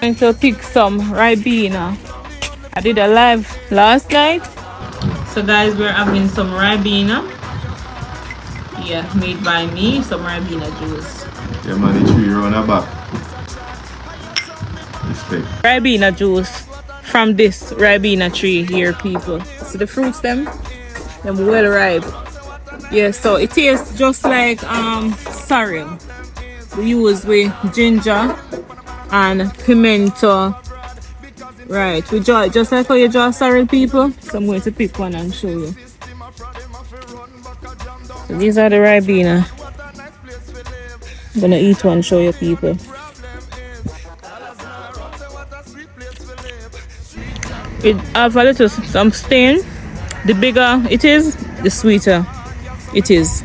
I'm going to pick some Ribena. I did a live last night. So guys, we're having some Ribena. Yeah, made by me, some Ribena juice. Yeah man, the tree run a back. Respect. Ribena juice from this Ribena tree here, people. See the fruits them well ripe. Yeah, so it tastes just like sorrel. We use with ginger and pimento. Right, we draw it just like how you draw sorrel, people. So I'm going to pick one and show you. So these are the Ribena. I'm gonna eat one, show you people. It have a little some stain. The bigger it is, the sweeter it is.